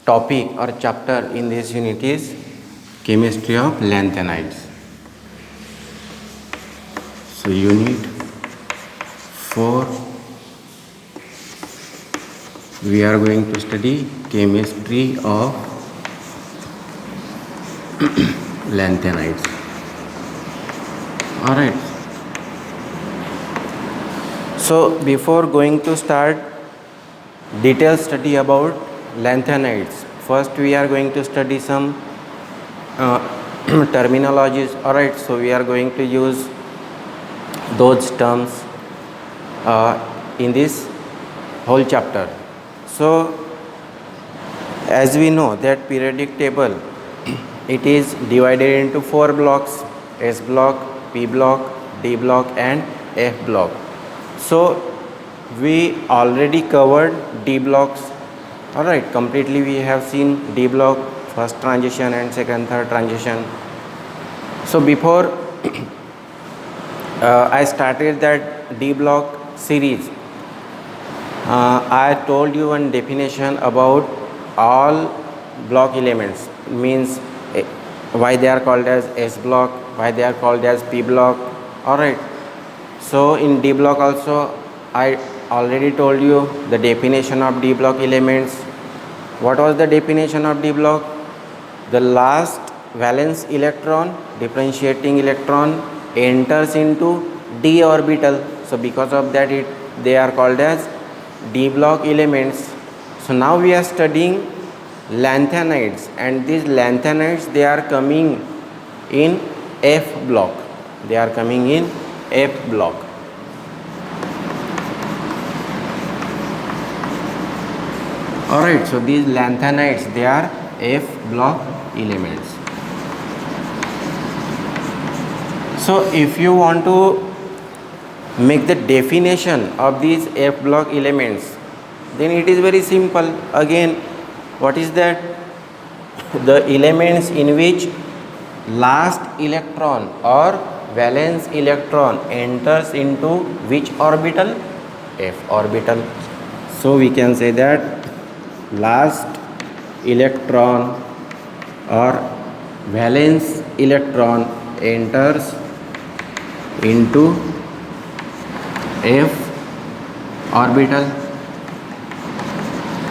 topic or chapter in this unit is chemistry of lanthanides. So unit 4, we are going to study chemistry of lanthanides. Alright. So before going to start detailed study about lanthanides, first we are going to study some terminologies. Alright, so we are going to use those terms in this whole chapter. So as we know that periodic table, it is divided into 4 blocks: S block, P block, D block and F block. So we already covered D blocks. Alright, completely we have seen D block, first transition and second, third transition. So before I started that D block series, I told you one definition about all block elements, means why they are called as S block, why they are called as P block. Alright, so in D block also I already told you the definition of D block elements. What was the definition of D block? The last valence electron, differentiating electron, enters into D orbital. So because of that they are called as D block elements. So now we are studying lanthanides, and these lanthanides, they are coming in F block. They are coming in F block. Alright, so these lanthanides, they are F block elements. So if you want to make the definition of these F block elements, then it is very simple. Again, what is that? The elements in which last electron or valence electron enters into which orbital? F orbital. So we can say that last electron or valence electron enters into F orbital,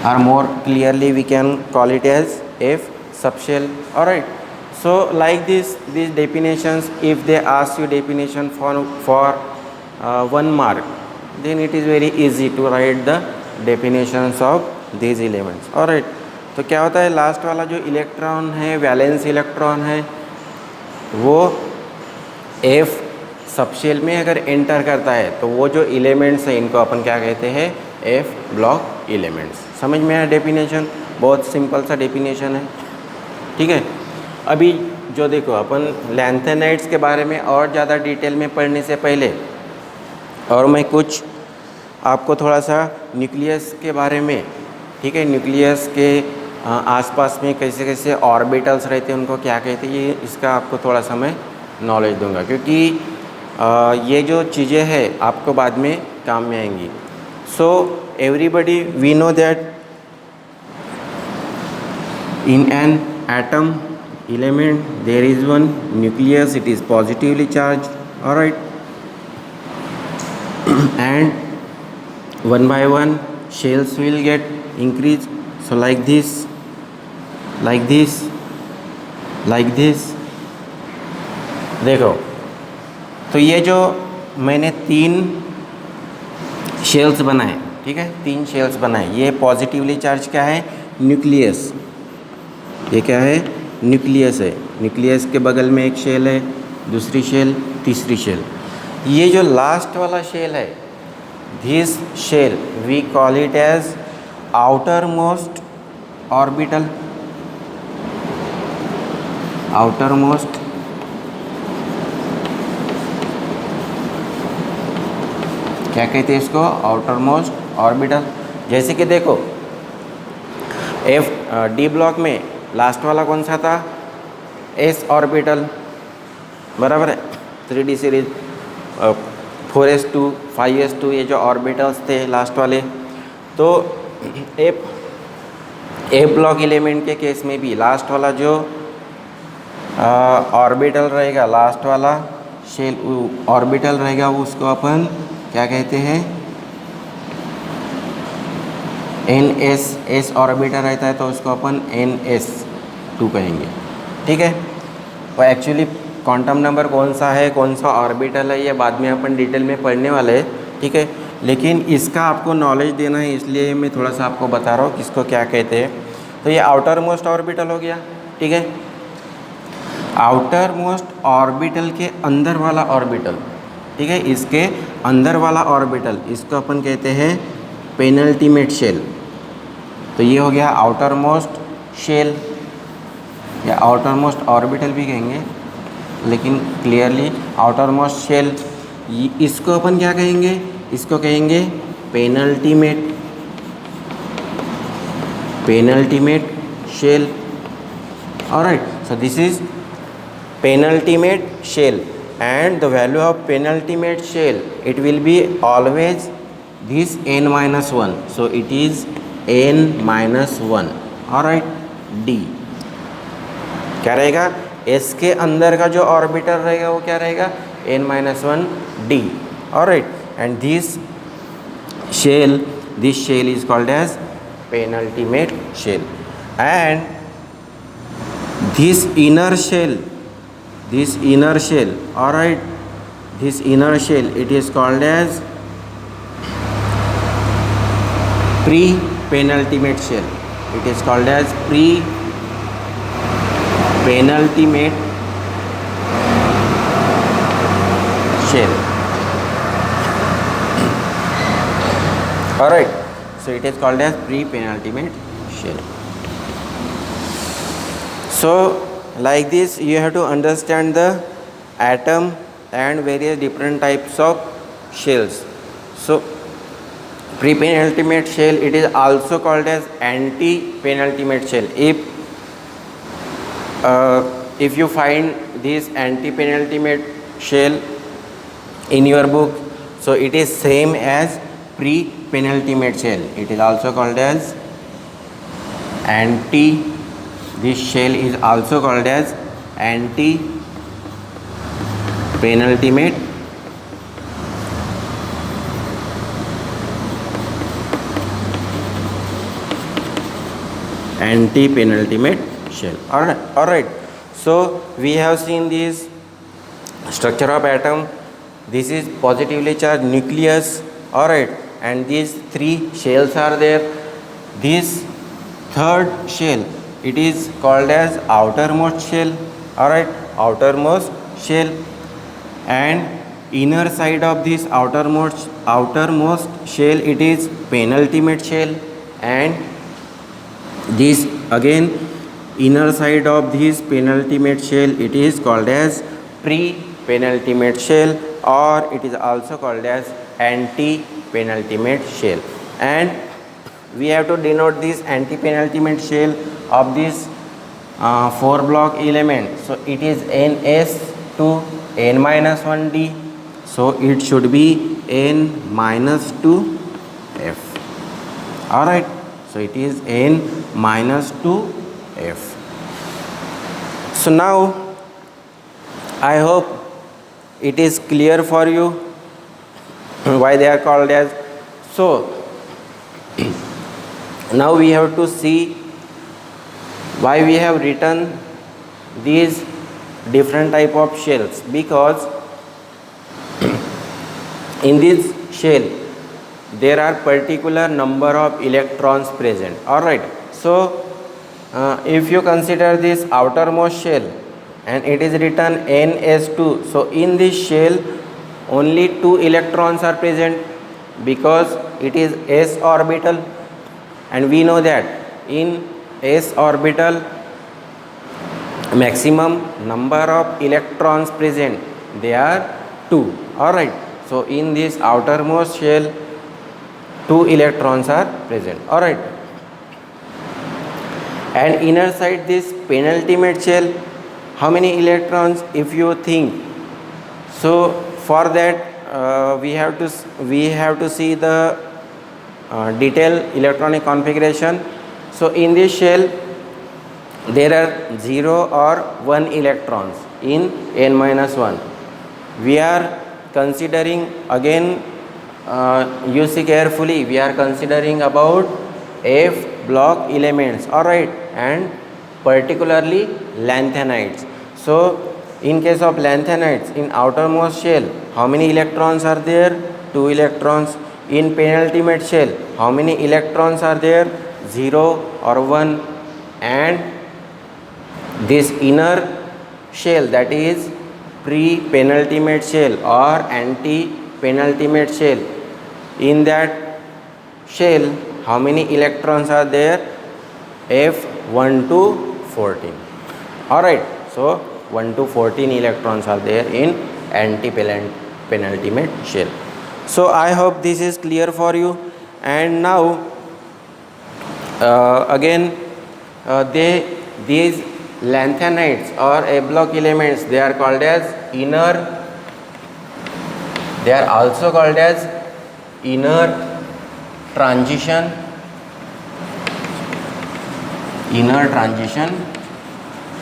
or more clearly we can call it as F subshell. Alright, so like this, these definitions, if they ask you definition for 1 mark, then it is very easy to write the definitions of these elements. Alright, तो क्या होता है, last वाला जो electron है, valence electron है, वो F subshell में अगर एंटर करता है तो वो जो एलिमेंट्स हैं इनको अपन क्या कहते हैं? F block elements. समझ में आया डेफिनेशन? बहुत सिंपल सा डेफिनेशन है. ठीक है. अभी जो देखो, अपन लैंथेनाइड्स के बारे में और ज़्यादा डिटेल में पढ़ने से पहले और मैं कुछ आपको थोड़ा सा न्यूक्लियस के बारे में, ठीक है, न्यूक्लियस के आसपास में कैसे कैसे ऑर्बिटल्स रहते हैं, उनको क्या कहते हैं, ये इसका आपको थोड़ा सा मैं नॉलेज दूंगा, क्योंकि ये जो चीज़ें हैं आपको बाद में काम में आएंगी. So everybody we know that in an atom element there is one nucleus, it is positively charged. Alright, and one by one shells will get increased. So like this, like this, like this. देखो, तो ये जो मैंने 3 shells बनाए, ठीक है, 3 shells बनाए, ये पॉजिटिवली चार्ज क्या है? न्यूक्लियस. ये क्या है? न्यूक्लियस है. न्यूक्लियस के बगल में एक शेल है, दूसरी शेल, तीसरी शेल. ये जो लास्ट वाला शेल है, this shell we call it as outermost orbital. Outermost क्या कहते हैं इसको? Outermost orbital. जैसे कि देखो, डी ब्लॉक में लास्ट वाला कौन सा था? S orbital. बराबर है. 3D सीरीज 4s2 5s2 ये जो ऑर्बिटल्स थे लास्ट वाले, तो ए ब्लॉक एलिमेंट के केस में भी लास्ट वाला जो ऑर्बिटल रहेगा, लास्ट वाला शेल ऑर्बिटल रहेगा, वो उसको अपन क्या कहते हैं, एन एस ऑर्बिटल रहता है तो उसको अपन NS2 कहेंगे। ठीक है, वो एक्चुअली क्वांटम नंबर कौन सा है, कौन सा ऑर्बिटल है, ये बाद में अपन डिटेल में पढ़ने वाले हैं। ठीक है, लेकिन इसका आपको नॉलेज देना है, इसलिए मैं थोड़ा सा आपको बता रहा हूँ किसको क्या कहते हैं। तो ये आउटर मोस्ट ऑर्बिटल हो गया। ठीक है, आउटर मोस्ट ऑर्बिटल के अंदर वाला ऑर्बिटल, ठीक है, इसके अंदर वाला ऑर्बिटल, इसको अपन कहते हैं पेनल्टीमेट शेल। तो ये हो गया आउटर मोस्ट शेल या आउटर मोस्ट ऑर्बिटल भी कहेंगे, लेकिन क्लियरली आउटर मोस्ट शेल। इसको अपन क्या कहेंगे, इसको कहेंगे penultimate shell. Alright, so this is penultimate shell, and the value of penultimate shell, it will be always this n-1, so it is n-1। Alright, d क्या रहेगा, s के अंदर का जो ऑर्बिटल रहेगा वो क्या रहेगा, n-1 d। Alright, and this shell is called as penultimate shell, and this inner shell, alright, this inner shell, it is called as pre-penultimate shell. It is called as pre-penultimate shell. Alright, so it is called as pre-penultimate shell. So like this you have to understand the atom and various different types of shells. So pre-penultimate shell, it is also called as anti-penultimate shell. If you find this anti-penultimate shell in your book, so it is same as pre-penultimate shell. It is also called as this shell is also called as anti-penultimate shell. Alright, so we have seen this structure of atom. This is positively charged nucleus. Alright, and these three shells are there. This third shell, it is called as outermost shell. Alright, outermost shell, and inner side of this outermost shell, it is penultimate shell, and this again inner side of this penultimate shell, it is called as pre-penultimate shell, or it is also called as anti-penultimate shell. And we have to denote this anti-penultimate shell of this 4 block element. So it is NS to n-1d, so it should be n-2f. Alright, so it is n-2f. So now I hope it is clear for you why they are called as. So now we have to see why we have written these different type of shells, because in this shell there are particular number of electrons present. Alright, so if you consider this outermost shell and it is written NS2, so in this shell only 2 electrons are present because it is s orbital, and we know that in s orbital maximum number of electrons present, they are 2. Alright, so in this outermost shell 2 electrons are present. Alright, and inner side this penultimate shell, how many electrons if you think? So for that we have to see the detailed electronic configuration. So in this shell there are 0 or 1 electrons in n minus 1. We are considering again, you see carefully, we are considering about f block elements, alright, and particularly lanthanides. So in case of lanthanides, in outermost shell, how many electrons are there? 2 electrons. In penultimate shell, how many electrons are there? 0 or 1. And this inner shell, that is pre-penultimate shell or anti-penultimate shell, in that shell, how many electrons are there? F1 to 14. Alright, so 1 to 14 electrons are there in anti-penultimate shell. So I hope this is clear for you. And now again, these lanthanides or a block elements, they are called as inner, they are also called as inner transition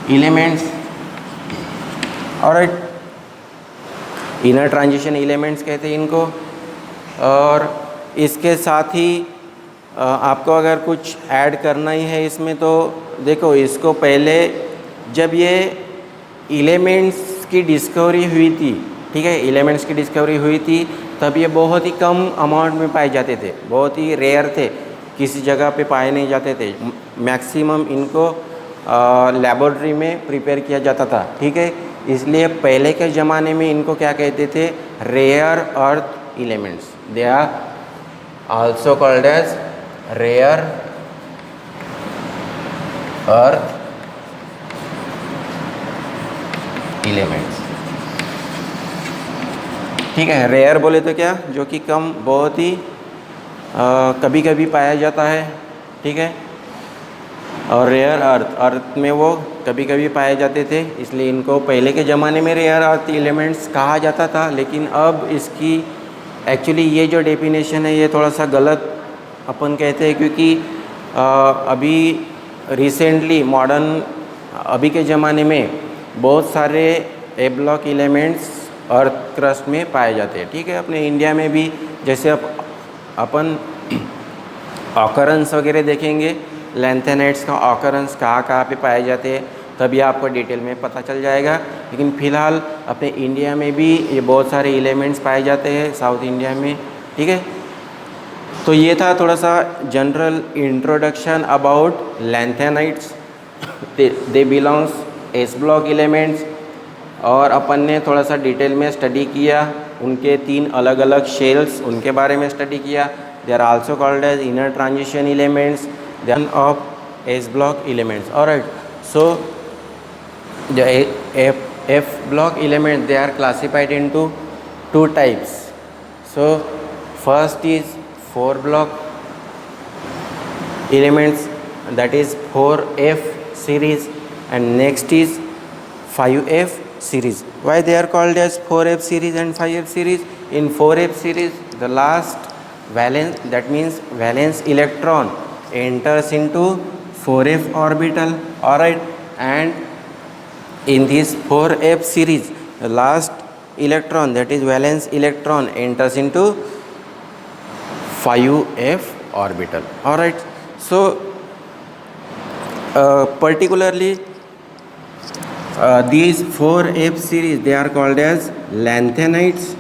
elements. Alright, inner transition elements कहते हैं इनको. और इसके साथ ही आपको अगर कुछ add करना ही है इसमें, तो देखो, इसको पहले जब ये एलिमेंट्स की डिस्कवरी हुई थी, ठीक है, एलिमेंट्स की डिस्कवरी हुई थी, तब ये बहुत ही कम अमाउंट में पाए जाते थे, बहुत ही रेयर थे, किसी जगह पे पाए नहीं जाते थे. मैक्सिमम इनको लेबोरेटरी में प्रिपेयर किया जाता था, ठीक है. इसलिए पहले के ज़माने में इनको क्या कहते थे? Rare earth elements. They are also called as rare earth elements. ठीक है, रेयर बोले तो क्या, जो कि कम, बहुत ही कभी कभी पाया जाता है, ठीक है. और रेयर अर्थ में वो कभी कभी पाए जाते थे, इसलिए इनको पहले के ज़माने में रेयर अर्थ एलिमेंट्स कहा जाता था. लेकिन अब इसकी एक्चुअली ये जो डेफिनेशन है ये थोड़ा सा गलत अपन कहते हैं, क्योंकि अभी रिसेंटली मॉडर्न अभी के ज़माने में बहुत सारे ए ब्लॉक एलिमेंट्स अर्थ क्रस्ट में पाए जाते हैं, ठीक है. अपने इंडिया में भी जैसे अपन ऑकरेंस वगैरह देखेंगे, लैंथेनाइड्स का ऑकरेंस कहाँ कहाँ पे पाए जाते हैं, तभी आपको डिटेल में पता चल जाएगा. लेकिन फ़िलहाल अपने इंडिया में भी ये बहुत सारे एलिमेंट्स पाए जाते हैं, साउथ इंडिया में, ठीक है. तो ये था थोड़ा सा general introduction about lanthanides. They belongs S block elements. और अपन ने थोड़ा सा डिटेल में स्टडी किया, उनके 3 अलग अलग शेल्स, उनके बारे में स्टडी किया. They are also called as inner transition elements, then of S block elements. Alright, so the F block elements, they are classified into 2 types. So first is 4 block elements, that is 4F series, and next is 5F series. Why they are called as 4F series and 5F series? In 4F series, the last valence, that means valence electron, enters into 4F orbital. Alright, and in this 4F series, the last electron, that is valence electron, enters into 5F orbital. Alright, so particularly these 4F series, they are called as lanthanides.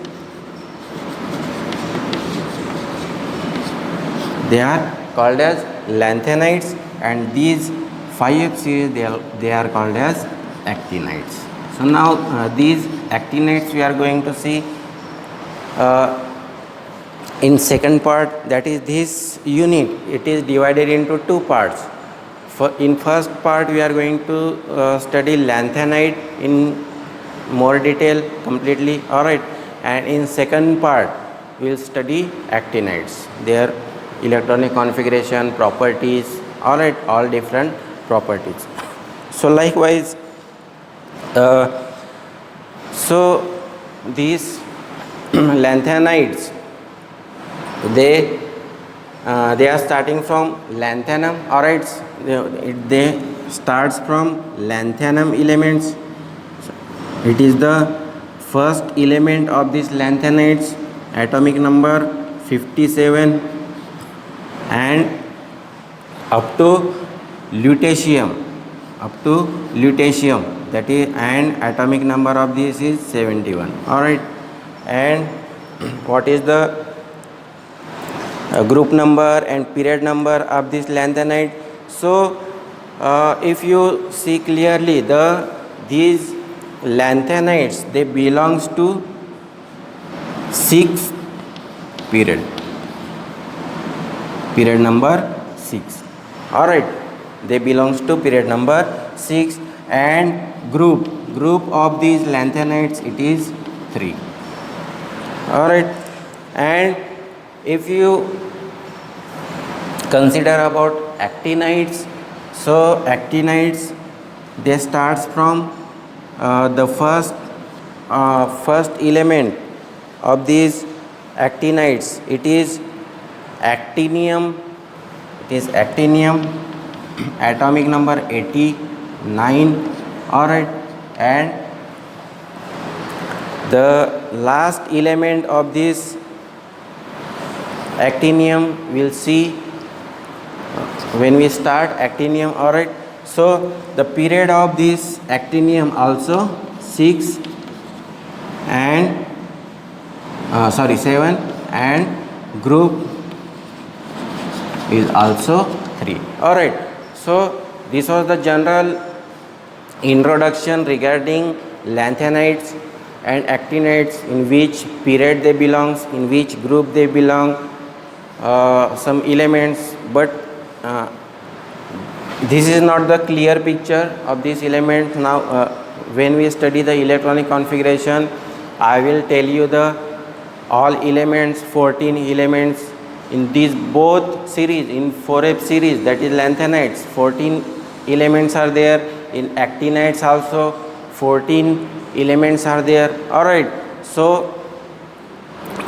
They are called as lanthanides, and these 5F series, they are called as actinides. So now these actinides we are going to see in second part, that is this unit. It is divided into 2 parts. In first part we are going to study lanthanide in more detail completely. Alright, and in second part we will study actinides, their electronic configuration, properties, alright, all different properties. So likewise, so these lanthanides, they they are starting from lanthanum. All right, they starts from lanthanum elements. It is the first element of these lanthanides, atomic number 57, and up to lutetium, that is, and atomic number of this is 71. All right, and what is the group number and period number of this lanthanide? So if you see clearly, these lanthanides, they belongs to 6th period number 6. All right, they belongs to period number 6, and group of these lanthanides, it is 3. All right, and if you consider about actinides, so actinides, they starts from the first element of these actinides, it is actinium. Atomic number 89. All right, and the last element of this actinium, we'll see when we start actinium. All right, so the period of this actinium also 6 and 7, and group is also 3. All right, so this was the general introduction regarding lanthanides and actinides, in which period they belongs, in which group they belong, some elements, but this is not the clear picture of this element. Now when we study the electronic configuration, I will tell you the all elements, 14 elements in these both series, in 4F series, that is lanthanides, 14 elements are there. In actinides also 14 elements are there. All right, so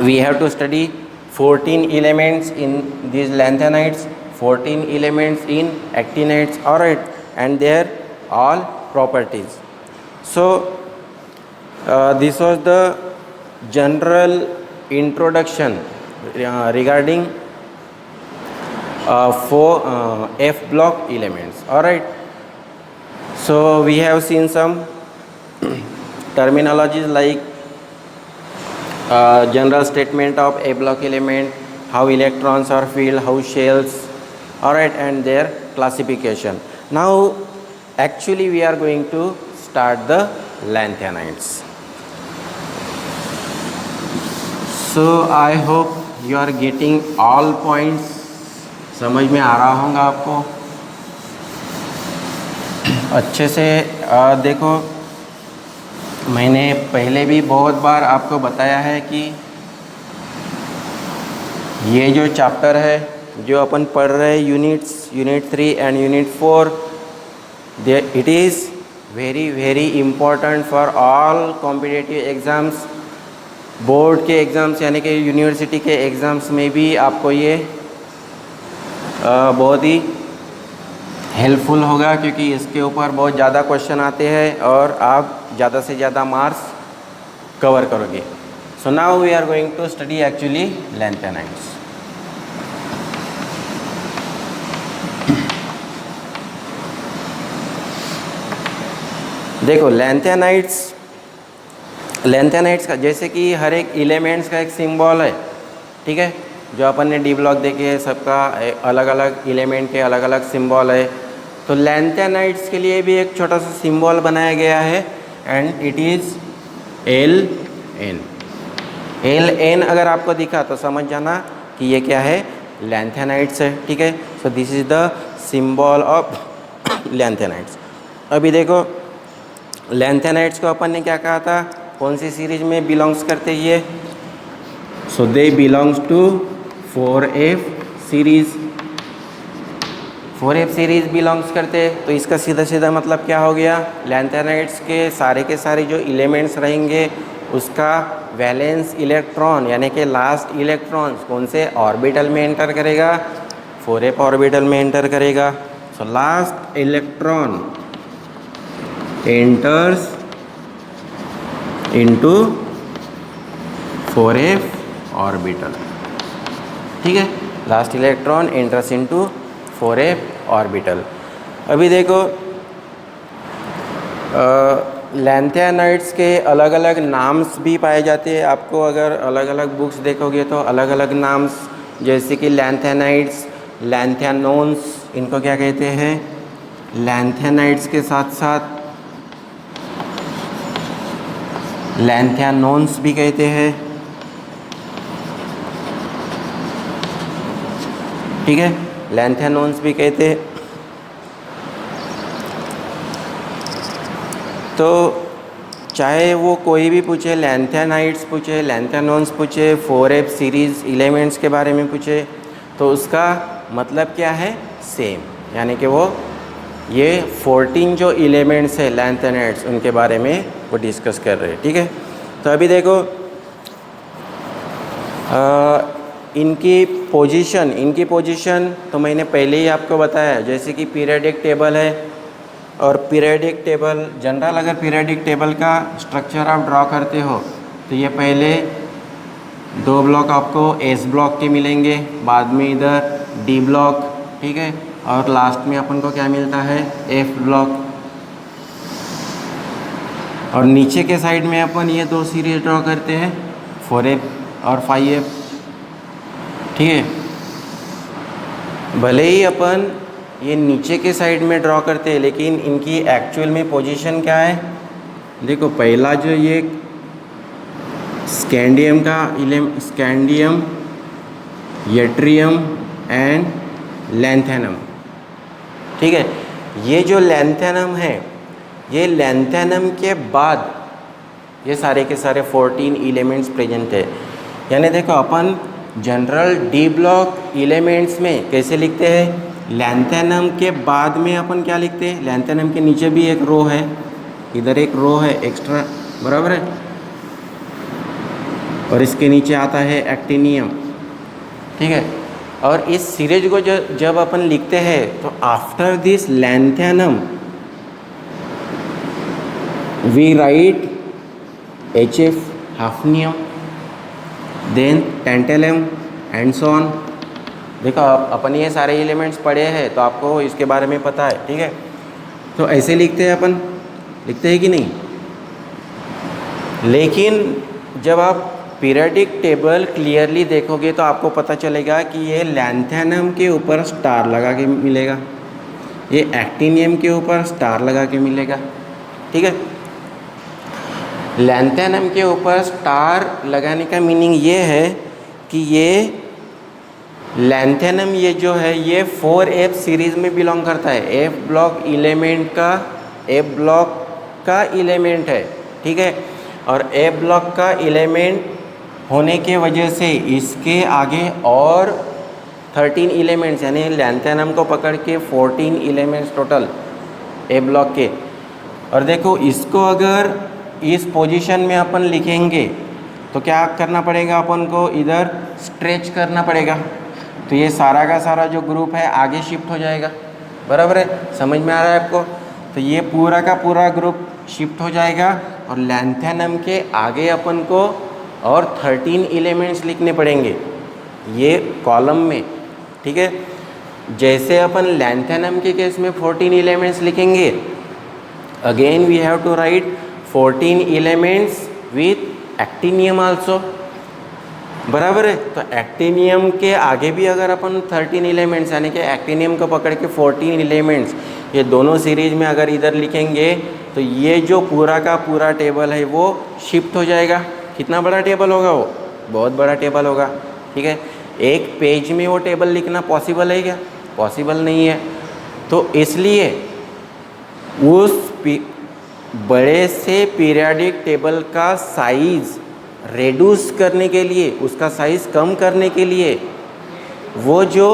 we have to study 14 elements in these lanthanides, 14 elements in actinides. All right, and their all properties. So this was the general introduction regarding 4 F block elements. All right, so we have seen some terminologies like general statement of A block element, how electrons are filled, how shells. All right, and their classification. Now actually we are going to start the lanthanides. So I hope you are getting all points. समझ में आ रहा होगा आपको अच्छे से। देखो, मैंने पहले भी बहुत बार आपको बताया है कि ये जो चैप्टर है जो अपन पढ़ रहे हैं, unit 3 and unit 4, it is very important for all competitive exams. Board के एग्ज़ाम्स यानी कि यूनिवर्सिटी के एग्ज़ाम्स में भी आपको ये बहुत ही हेल्पफुल होगा, क्योंकि इसके ऊपर बहुत ज़्यादा क्वेश्चन आते हैं और आप ज़्यादा से ज़्यादा मार्क्स कवर करोगे। So now we are going to study actually lanthanides। देखो लैंथेनाइड्स का जैसे कि हर एक एलिमेंट्स का एक सिंबल है, ठीक है। जो अपन ने डी ब्लॉक देखे सबका अलग अलग एलिमेंट के अलग अलग सिंबल है, तो लैंथेनाइड्स के लिए भी एक छोटा सा सिंबल बनाया गया है एंड इट इज़ Ln। अगर आपको दिखा तो समझ जाना कि ये क्या है, लैंथेनाइड्स है, ठीक है। So this is the symbol of lanthanides. अभी देखो लैंथेनाइड्स को अपन ने क्या कहा था, कौन सी सीरीज में बिलोंग्स करते ये, so they belongs to 4F series. 4F series belongs करते, तो इसका सीधा सीधा मतलब क्या हो गया, लैंथेनाइड्स के सारे जो एलिमेंट्स रहेंगे उसका वैलेंस इलेक्ट्रॉन यानी कि लास्ट इलेक्ट्रॉन्स कौन से ऑर्बिटल में एंटर करेगा, 4f ऑर्बिटल में एंटर करेगा। So last electron enters into 4f orbital. ठीक है, last electron enters into 4f orbital. अभी देखो लैंथेनाइड्स के अलग अलग नाम्स भी पाए जाते हैं। आपको अगर अलग अलग बुक्स देखोगे तो अलग अलग नाम्स, जैसे कि लैंथेनाइड्स, लैंथेनोन्स, इनको क्या कहते हैं, लैंथेनाइड्स के साथ साथ लैंथेनोन्स भी कहते हैं। ठीक है, लैंथेनोन्स भी कहते हैं। तो चाहे वो कोई भी पूछे, लैंथेनाइड्स पूछे, लैंथेनोन्स पूछे, 4f सीरीज़ एलिमेंट्स के बारे में पूछे, तो उसका मतलब क्या है, सेम। यानी कि वो ये 14 जो एलिमेंट्स है लैंथेनाइड्स, उनके बारे में वो डिस्कस कर रहे हैं। ठीक है, तो अभी देखो इनकी पोजीशन तो मैंने पहले ही आपको बताया, जैसे कि पीरियडिक टेबल है, और पीरियडिक टेबल जनरल, अगर पीरियडिक टेबल का स्ट्रक्चर आप ड्रॉ करते हो तो ये पहले 2 ब्लॉक आपको एस ब्लॉक के मिलेंगे, बाद में इधर डी ब्लॉक, ठीक है, और लास्ट में अपन को क्या मिलता है, एफ ब्लॉक। और नीचे के साइड में अपन ये 2 सीरीज ड्रॉ करते हैं, 4f और 5f। ठीक है, भले ही अपन ये नीचे के साइड में ड्रॉ करते हैं, लेकिन इनकी एक्चुअल में पोजीशन क्या है। देखो पहला जो ये स्कैंडियम का स्कैंडियम, यट्रियम एंड लैंथेनम। ठीक है, ये जो लैंथेनम है, ये लैंथेनम के बाद ये सारे के सारे 14 एलिमेंट्स प्रेजेंट है। यानी देखो अपन जनरल डी ब्लॉक एलिमेंट्स में कैसे लिखते हैं, लैंथेनम के बाद में अपन क्या लिखते हैं, लैंथेनम के नीचे भी एक रो है, इधर एक रो है एक्स्ट्रा, बराबर है, और इसके नीचे आता है एक्टिनियम। ठीक है, और इस सीरीज को जब अपन लिखते हैं तो after this lanthanum we write HF hafnium, then tantalum and so on. देखो अपन ये सारे एलिमेंट्स पढ़े हैं तो आपको इसके बारे में पता है। ठीक है, तो ऐसे लिखते हैं अपन, लिखते हैं कि नहीं। लेकिन जब आप पीरियडिक टेबल क्लियरली देखोगे तो आपको पता चलेगा कि ये लैंथेनम के ऊपर स्टार लगा के मिलेगा, ये एक्टिनियम के ऊपर स्टार लगा के मिलेगा। ठीक है, लैंथेनम के ऊपर स्टार लगाने का मीनिंग ये है कि ये लैंथेनम ये जो है ये 4f सीरीज़ में बिलोंग करता है, f ब्लॉक एलिमेंट का, f ब्लॉक का एलिमेंट है। ठीक है, और f ब्लॉक का एलिमेंट होने के वजह से इसके आगे और 13 एलिमेंट्स, यानी लैंथेनम को पकड़ के 14 एलिमेंट्स टोटल f ब्लॉक के। और देखो इसको अगर इस पोजीशन में अपन लिखेंगे तो क्या करना पड़ेगा, अपन को इधर स्ट्रेच करना पड़ेगा, तो ये सारा का सारा जो ग्रुप है आगे शिफ्ट हो जाएगा। बराबर है, समझ में आ रहा है आपको। तो ये पूरा का पूरा ग्रुप शिफ्ट हो जाएगा, और लैंथेनम के आगे अपन को और 13 एलिमेंट्स लिखने पड़ेंगे ये कॉलम में। ठीक है, जैसे अपन लैंथेनम के केस में 14 एलिमेंट्स लिखेंगे, again we have to write 14 elements with actinium also. बराबर है, तो एक्टिनियम के आगे भी अगर अपन 13 एलिमेंट्स, यानी कि एक्टिनियम को पकड़ के 14 एलिमेंट्स, ये दोनों सीरीज में अगर इधर लिखेंगे तो ये जो पूरा का पूरा टेबल है वो शिफ्ट हो जाएगा। कितना बड़ा टेबल होगा वो, बहुत बड़ा टेबल होगा। ठीक है, एक पेज में वो टेबल लिखना पॉसिबल है क्या, पॉसिबल नहीं है। तो इसलिए उस बड़े से पीरियडिक टेबल का साइज़ रेड्यूस करने के लिए, उसका साइज़ कम करने के लिए, वो जो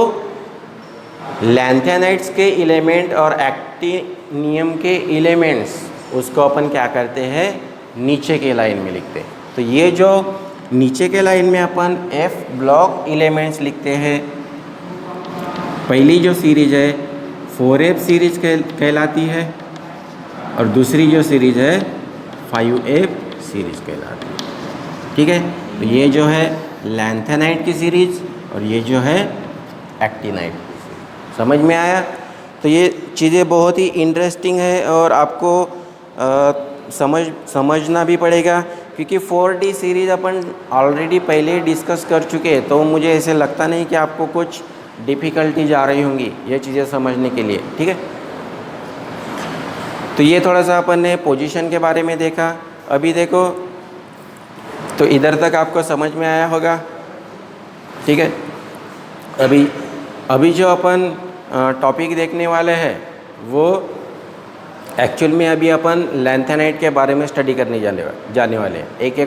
लैंथेनाइड्स के एलिमेंट और एक्टिनियम के एलिमेंट्स, उसको अपन क्या करते हैं, नीचे के लाइन में लिखते हैं। तो ये जो नीचे के लाइन में अपन F ब्लॉक एलिमेंट्स लिखते हैं, पहली जो सीरीज है 4F सीरीज कहलाती है और दूसरी जो सीरीज है 5F सीरीज कहलाती है। ठीक है, तो ये जो है लैंथेनाइट की सीरीज और ये जो है एक्टिनाइट की सीरीज। समझ में आया? तो ये चीज़ें बहुत ही इंटरेस्टिंग है और आपको समझना भी पड़ेगा, क्योंकि 4D सीरीज अपन ऑलरेडी पहले डिस्कस कर चुके हैं, तो मुझे ऐसे लगता नहीं कि आपको कुछ डिफ़िकल्टीज आ रही होंगी ये चीज़ें समझने के लिए। ठीक है, तो ये थोड़ा सा अपन ने पोजीशन के बारे में देखा। अभी देखो, तो इधर तक आपको समझ में आया होगा। ठीक है, अभी जो अपन टॉपिक देखने वाले हैं वो एक्चुअल में अभी अपन लैंथेनाइट के बारे में स्टडी करने जाने वाले हैं। एक